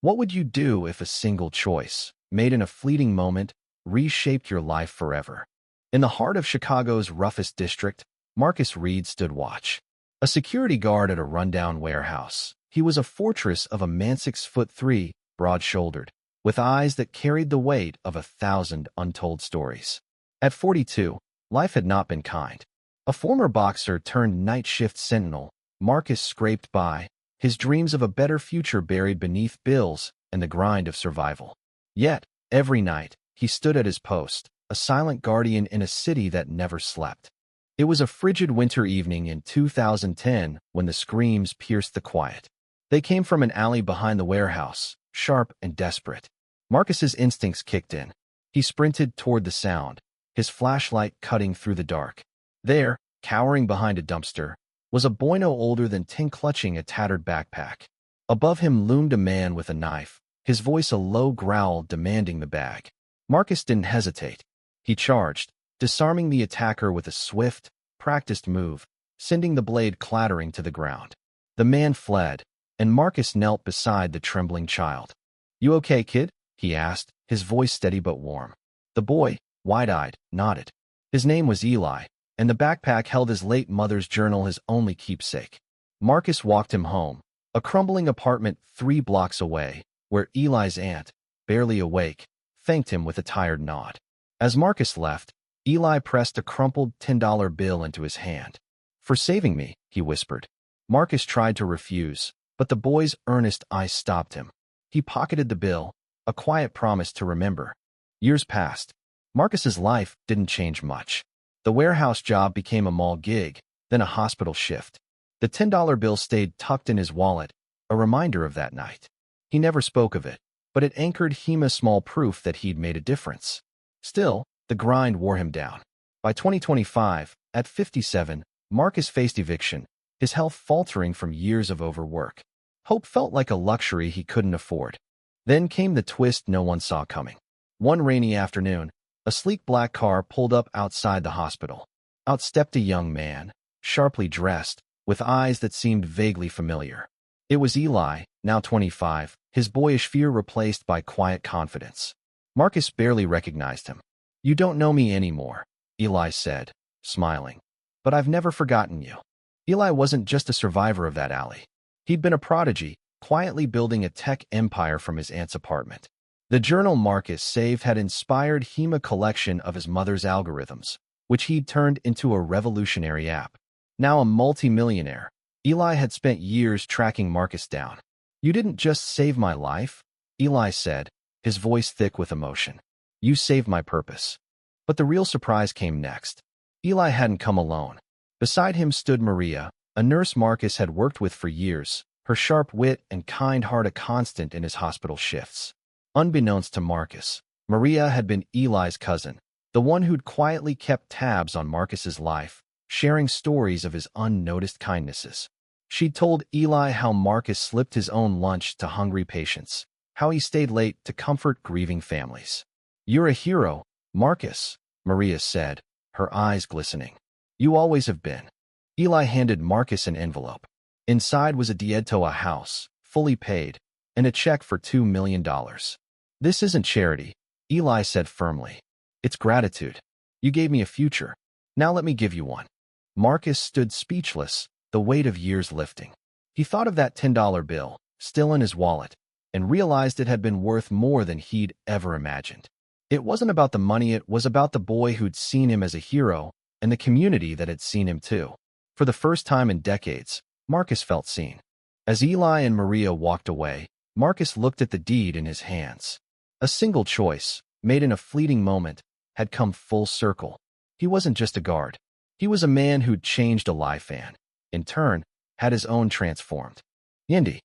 What would you do if a single choice, made in a fleeting moment, reshaped your life forever? In the heart of Chicago's roughest district, Marcus Reed stood watch. A security guard at a rundown warehouse, he was a fortress of a man 6'3", broad-shouldered, with eyes that carried the weight of 1,000 untold stories. At 42, life had not been kind. A former boxer turned night shift sentinel, Marcus scraped by, his dreams of a better future buried beneath bills and the grind of survival. Yet, every night, he stood at his post, a silent guardian in a city that never slept. It was a frigid winter evening in 2010 when the screams pierced the quiet. They came from an alley behind the warehouse, sharp and desperate. Marcus's instincts kicked in. He sprinted toward the sound, his flashlight cutting through the dark. There, cowering behind a dumpster, was a boy no older than 10 clutching a tattered backpack. Above him loomed a man with a knife, his voice a low growl demanding the bag. Marcus didn't hesitate. He charged, disarming the attacker with a swift, practiced move, sending the blade clattering to the ground. The man fled, and Marcus knelt beside the trembling child. "You okay, kid?" he asked, his voice steady but warm. The boy, wide-eyed, nodded. His name was Eli, and the backpack held his late mother's journal, his only keepsake. Marcus walked him home, a crumbling apartment 3 blocks away, where Eli's aunt, barely awake, thanked him with a tired nod. As Marcus left, Eli pressed a crumpled $10 bill into his hand. "For saving me," he whispered. Marcus tried to refuse, but the boy's earnest eyes stopped him. He pocketed the bill, a quiet promise to remember. Years passed. Marcus's life didn't change much. The warehouse job became a mall gig, then a hospital shift. The $10 bill stayed tucked in his wallet, a reminder of that night. He never spoke of it, but it anchored him as small proof that he'd made a difference. Still, the grind wore him down. By 2025, at 57, Marcus faced eviction, his health faltering from years of overwork. Hope felt like a luxury he couldn't afford. Then came the twist no one saw coming. One rainy afternoon, a sleek black car pulled up outside the hospital. Out stepped a young man, sharply dressed, with eyes that seemed vaguely familiar. It was Eli, now 25, his boyish fear replaced by quiet confidence. Marcus barely recognized him. "You don't know me anymore," Eli said, smiling. "But I've never forgotten you." Eli wasn't just a survivor of that alley. He'd been a prodigy, quietly building a tech empire from his aunt's apartment. The journal Marcus saved had inspired him a collection of his mother's algorithms, which he'd turned into a revolutionary app. Now a multi-millionaire, Eli had spent years tracking Marcus down. "You didn't just save my life," Eli said, his voice thick with emotion. "You saved my purpose." But the real surprise came next. Eli hadn't come alone. Beside him stood Maria, a nurse Marcus had worked with for years, her sharp wit and kind heart a constant in his hospital shifts. Unbeknownst to Marcus, Maria had been Eli's cousin, the one who'd quietly kept tabs on Marcus's life, sharing stories of his unnoticed kindnesses. She'd told Eli how Marcus slipped his own lunch to hungry patients, how he stayed late to comfort grieving families. "You're a hero, Marcus," Maria said, her eyes glistening. "You always have been." Eli handed Marcus an envelope. Inside was a deed to a house, fully paid, and a check for $2 million. "This isn't charity," Eli said firmly. "It's gratitude. You gave me a future. Now let me give you one." Marcus stood speechless, the weight of years lifting. He thought of that $10 bill, still in his wallet, and realized it had been worth more than he'd ever imagined. It wasn't about the money, it was about the boy who'd seen him as a hero and the community that had seen him too. For the first time in decades, Marcus felt seen. As Eli and Maria walked away, Marcus looked at the deed in his hands. A single choice, made in a fleeting moment, had come full circle. He wasn't just a guard. He was a man who'd changed a life and, in turn, had his own transformed. Yendi.